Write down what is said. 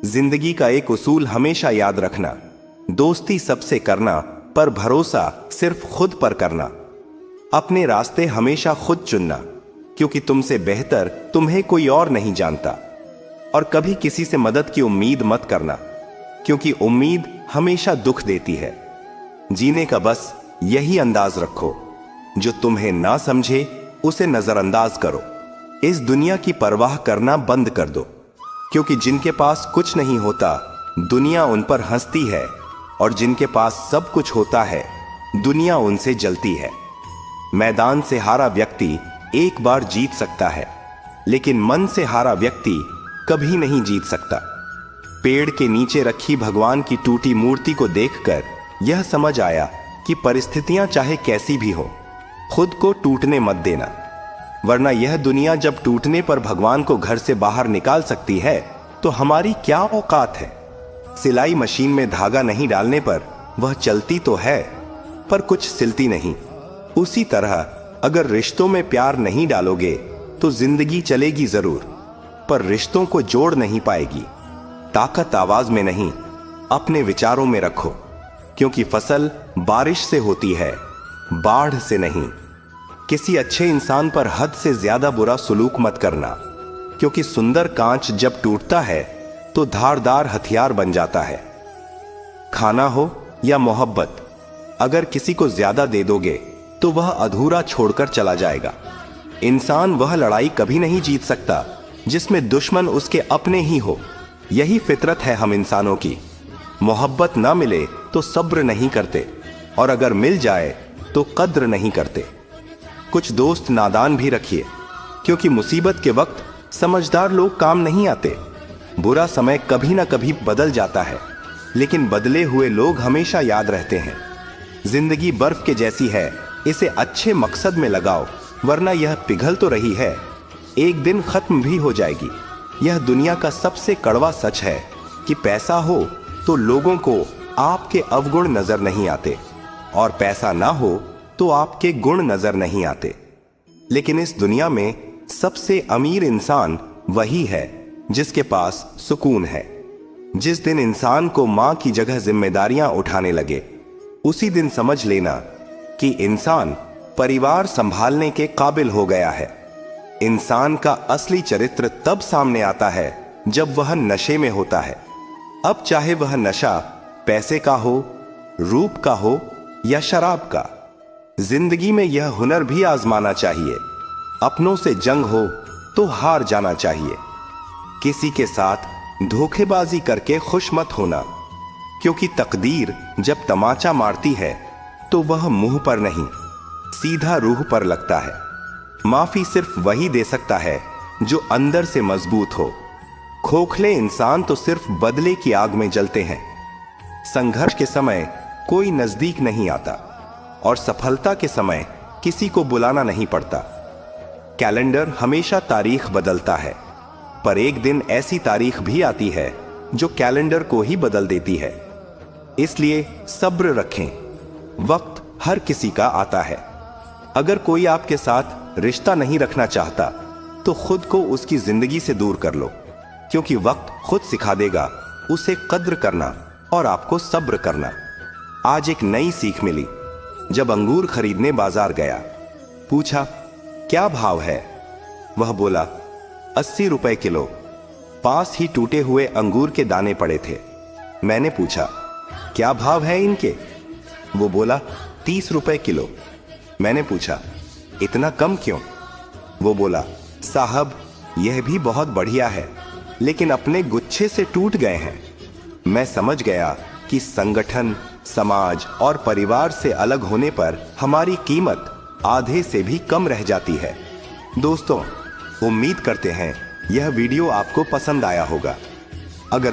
जिंदगी का एक उसूल हमेशा याद रखना, दोस्ती सबसे करना पर भरोसा सिर्फ खुद पर करना। अपने रास्ते हमेशा खुद चुनना, क्योंकि तुमसे बेहतर तुम्हें कोई और नहीं जानता। और कभी किसी से मदद की उम्मीद मत करना, क्योंकि उम्मीद हमेशा दुख देती है। जीने का बस यही अंदाज रखो, जो तुम्हें ना समझे उसे नजरअंदाज करो। इस दुनिया की परवाह करना बंद कर दो, क्योंकि जिनके पास कुछ नहीं होता दुनिया उन पर हंसती है, और जिनके पास सब कुछ होता है दुनिया उनसे जलती है। मैदान से हारा व्यक्ति एक बार जीत सकता है, लेकिन मन से हारा व्यक्ति कभी नहीं जीत सकता। पेड़ के नीचे रखी भगवान की टूटी मूर्ति को देखकर यह समझ आया कि परिस्थितियां चाहे कैसी भी हो, खुद को टूटने मत देना, वरना यह दुनिया जब टूटने पर भगवान को घर से बाहर निकाल सकती है तो हमारी क्या औकात है। सिलाई मशीन में धागा नहीं डालने पर वह चलती तो है, पर कुछ सिलती नहीं। उसी तरह अगर रिश्तों में प्यार नहीं डालोगे तो जिंदगी चलेगी जरूर, पर रिश्तों को जोड़ नहीं पाएगी। ताकत आवाज में नहीं, अपने विचारों में रखो, क्योंकि फसल बारिश से होती है, बाढ़ से नहीं। किसी अच्छे इंसान पर हद से ज्यादा बुरा सुलूक मत करना, क्योंकि सुंदर कांच जब टूटता है तो धारदार हथियार बन जाता है। खाना हो या मोहब्बत, अगर किसी को ज्यादा दे दोगे तो वह अधूरा छोड़कर चला जाएगा। इंसान वह लड़ाई कभी नहीं जीत सकता जिसमें दुश्मन उसके अपने ही हो। यही फितरत है हम इंसानों की। मोहब्बत ना मिले तो सब्र नहीं करते, और अगर मिल जाए तो कद्र नहीं करते। कुछ दोस्त नादान भी रखिए, क्योंकि मुसीबत के वक्त समझदार लोग काम नहीं आते। बुरा समय कभी ना कभी बदल जाता है, लेकिन बदले हुए लोग हमेशा याद रहते हैं। जिंदगी बर्फ के जैसी है, इसे अच्छे मकसद में लगाओ, वरना यह पिघल तो रही है, एक दिन खत्म भी हो जाएगी। यह दुनिया का सबसे कड़वा सच है कि पैसा हो तो लोगों को आपके अवगुण नजर नहीं आते, और पैसा ना हो तो आपके गुण नजर नहीं आते। लेकिन इस दुनिया में सबसे अमीर इंसान वही है जिसके पास सुकून है। जिस दिन इंसान को मां की जगह जिम्मेदारियां उठाने लगे, उसी दिन समझ लेना कि इंसान परिवार संभालने के काबिल हो गया है। इंसान का असली चरित्र तब सामने आता है जब वह नशे में होता है। अब चाहे वह नशा पैसे का हो, रूप का हो या शराब का, जिंदगी में यह हुनर भी आजमाना चाहिए। अपनों से जंग हो तो हार जाना चाहिए। किसी के साथ धोखेबाजी करके खुश मत होना, क्योंकि तकदीर जब तमाचा मारती है तो वह मुंह पर नहीं, सीधा रूह पर लगता है। माफी सिर्फ वही दे सकता है जो अंदर से मजबूत हो। खोखले इंसान तो सिर्फ बदले की आग में जलते हैं। संघर्ष के समय कोई नजदीक नहीं आता, और सफलता के समय किसी को बुलाना नहीं पड़ता। कैलेंडर हमेशा तारीख बदलता है, पर एक दिन ऐसी तारीख भी आती है जो कैलेंडर को ही बदल देती है। इसलिए सब्र रखें, वक्त हर किसी का आता है। अगर कोई आपके साथ रिश्ता नहीं रखना चाहता तो खुद को उसकी जिंदगी से दूर कर लो, क्योंकि वक्त खुद सिखा देगा उसे कद्र करना और आपको सब्र करना। आज एक नई सीख मिली। जब अंगूर खरीदने बाजार गया, पूछा क्या भाव है? वह बोला 80 रुपए किलो। पास ही टूटे हुए अंगूर के दाने पड़े थे। मैंने पूछा क्या भाव है इनके? वो बोला 30 रुपए किलो। मैंने पूछा इतना कम क्यों? वो बोला साहब यह भी बहुत बढ़िया है, लेकिन अपने गुच्छे से टूट गए हैं। मैं समझ गया कि संगठन, समाज और परिवार से अलग होने पर हमारी कीमत आधे से भी कम रह जाती है। दोस्तों, उम्मीद करते हैं यह वीडियो आपको पसंद आया होगा। अगर